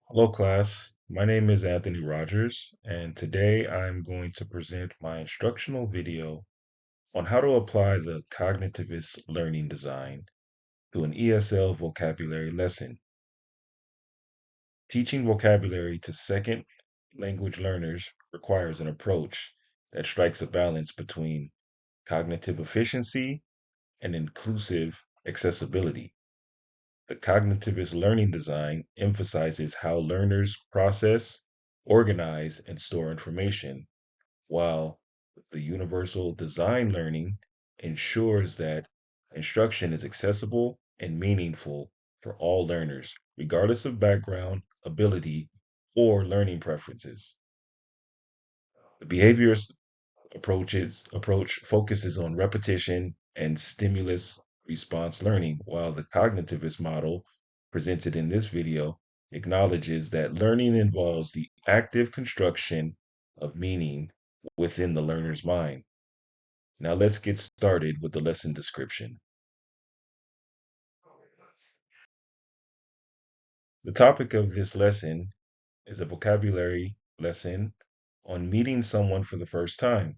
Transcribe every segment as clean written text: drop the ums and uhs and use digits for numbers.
Hello, class. My name is Anthony Rodgers, and today I'm going to present my instructional video on how to apply the Cognitivist learning design to an ESL vocabulary lesson. Teaching vocabulary to second language learners requires an approach that strikes a balance between cognitive efficiency and inclusive accessibility. The cognitivist learning design emphasizes how learners process, organize, and store information, while the universal design learning ensures that instruction is accessible and meaningful for all learners, regardless of background, ability, or learning preferences. The behaviorist approach focuses on repetition and stimulus response learning, while the cognitivist model presented in this video acknowledges that learning involves the active construction of meaning within the learner's mind. Now let's get started with the lesson description. The topic of this lesson is a vocabulary lesson on meeting someone for the first time.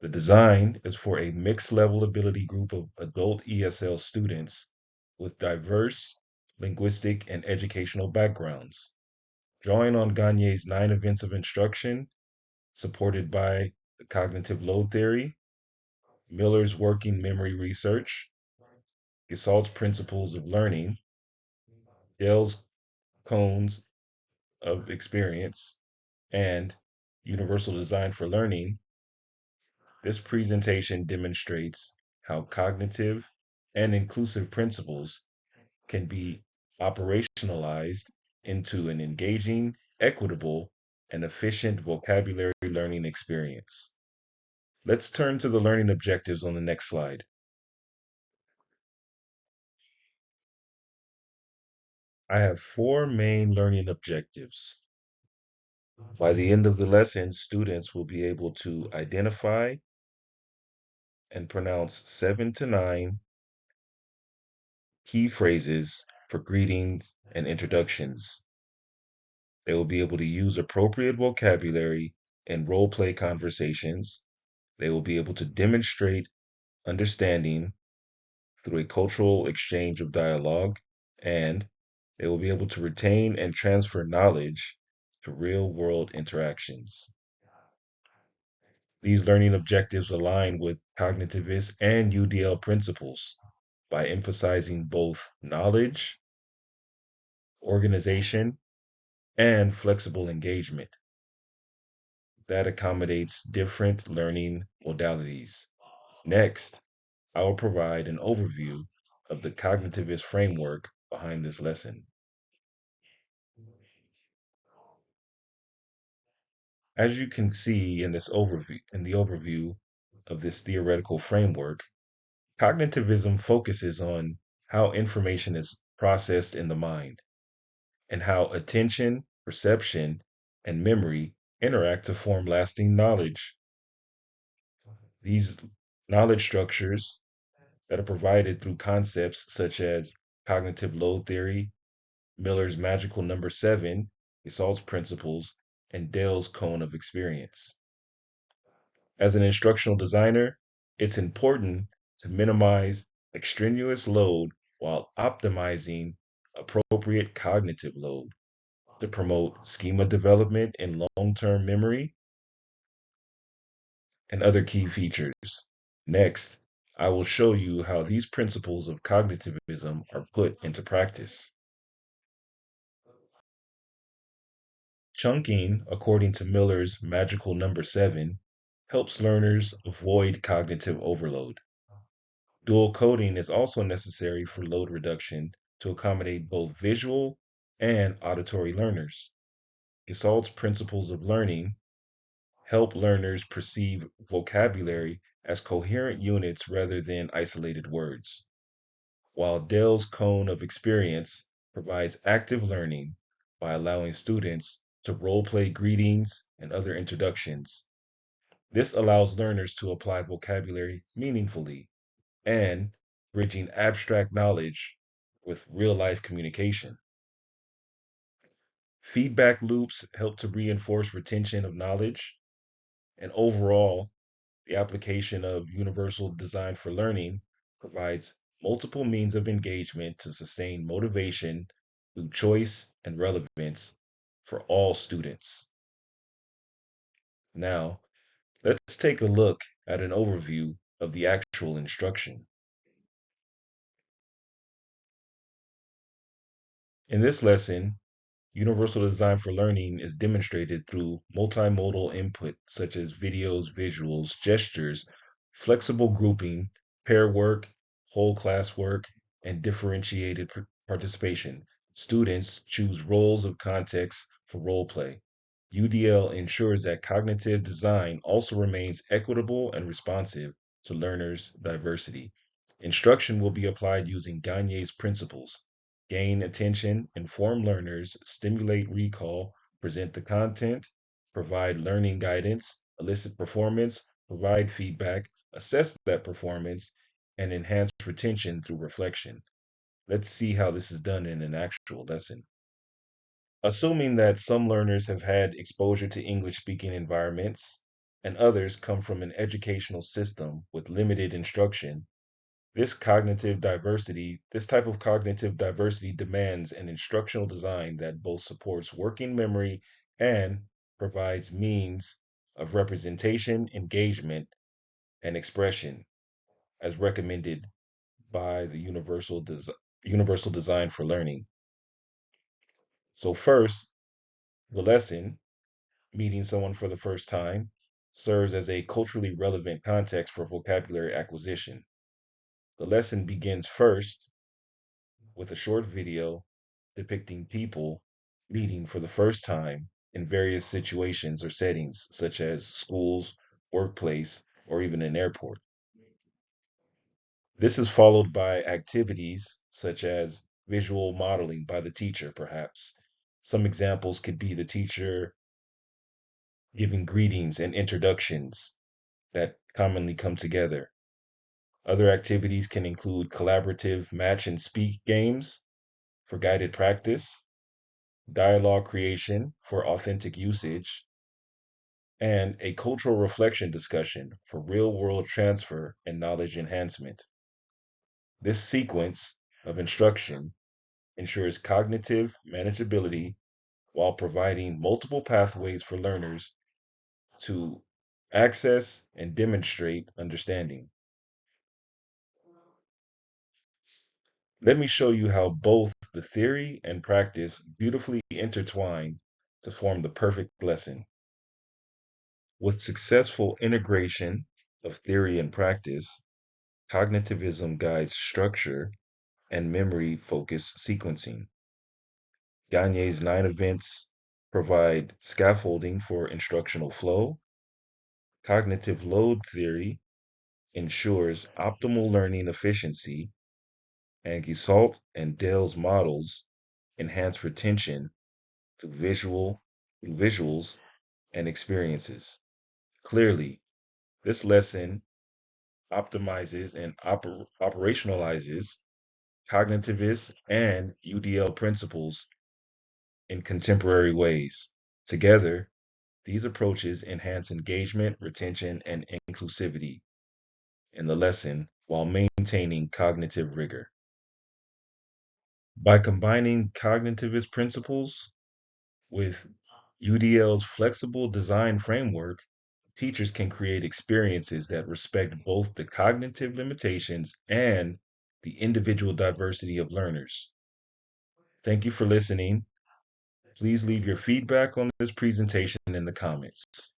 The design is for a mixed level ability group of adult ESL students with diverse linguistic and educational backgrounds. Drawing on Gagne's 9 events of instruction, supported by the cognitive load theory, Miller's working memory research, Gessalt's principles of learning, Dell's cones of experience, and universal design for learning, this presentation demonstrates how cognitive and inclusive principles can be operationalized into an engaging, equitable, and efficient vocabulary learning experience. Let's turn to the learning objectives on the next slide. I have 4 main learning objectives. By the end of the lesson, students will be able to identify and pronounce 7 to 9 key phrases for greetings and introductions. They will be able to use appropriate vocabulary in role play conversations. They will be able to demonstrate understanding through a cultural exchange of dialogue, and they will be able to retain and transfer knowledge to real world interactions. These learning objectives align with cognitivist and UDL principles by emphasizing both knowledge, organization, and flexible engagement that accommodates different learning modalities. Next, I will provide an overview of the cognitivist framework behind this lesson. As you can see in the overview of this theoretical framework, cognitivism focuses on how information is processed in the mind and how attention, perception, and memory interact to form lasting knowledge. These knowledge structures that are provided through concepts such as cognitive load theory, Miller's magical number 7, Gessalt's principles, and Dale's cone of experience. As an instructional designer, it's important to minimize extraneous load while optimizing appropriate cognitive load to promote schema development and long-term memory and other key features. Next, I will show you how these principles of cognitivism are put into practice. Chunking, according to Miller's magical number 7, helps learners avoid cognitive overload. Dual coding is also necessary for load reduction to accommodate both visual and auditory learners. Gessalt's principles of learning help learners perceive vocabulary as coherent units rather than isolated words, while Dell's cone of experience provides active learning by allowing students to role play greetings and other introductions. This allows learners to apply vocabulary meaningfully and bridging abstract knowledge with real life communication. Feedback loops help to reinforce retention of knowledge. And overall, the application of universal design for learning provides multiple means of engagement to sustain motivation through choice and relevance for all students. Now, let's take a look at an overview of the actual instruction. In this lesson, universal design for learning is demonstrated through multimodal input such as videos, visuals, gestures, flexible grouping, pair work, whole class work, and differentiated participation. Students choose roles of context for role play. UDL ensures that cognitive design also remains equitable and responsive to learners' diversity. Instruction will be applied using Gagne's principles: gain attention, inform learners, stimulate recall, present the content, provide learning guidance, elicit performance, provide feedback, assess that performance, and enhance retention through reflection. Let's see how this is done in an actual lesson. Assuming that some learners have had exposure to English speaking environments and others come from an educational system with limited instruction, this type of cognitive diversity demands an instructional design that both supports working memory and provides means of representation, engagement, and expression as recommended by the universal design for learning. So first, the lesson, meeting someone for the first time, serves as a culturally relevant context for vocabulary acquisition. The lesson begins first with a short video depicting people meeting for the first time in various situations or settings, such as schools, workplace, or even an airport. This is followed by activities such as visual modeling by the teacher, perhaps. Some examples could be the teacher giving greetings and introductions that commonly come together. Other activities can include collaborative match and speak games for guided practice, dialogue creation for authentic usage, and a cultural reflection discussion for real world transfer and knowledge enhancement. This sequence of instruction ensures cognitive manageability while providing multiple pathways for learners to access and demonstrate understanding. Let me show you how both the theory and practice beautifully intertwine to form the perfect lesson. With successful integration of theory and practice, cognitivism guides structure and memory focused sequencing. Gagne's 9 events provide scaffolding for instructional flow. Cognitive load theory ensures optimal learning efficiency, and Gestalt and Dell's models enhance retention through visuals and experiences. Clearly, this lesson optimizes and operationalizes cognitivist and UDL principles in contemporary ways. Together, these approaches enhance engagement, retention, and inclusivity in the lesson while maintaining cognitive rigor. By combining cognitivist principles with UDL's flexible design framework, teachers can create experiences that respect both the cognitive limitations and the individual diversity of learners. Thank you for listening. Please leave your feedback on this presentation in the comments.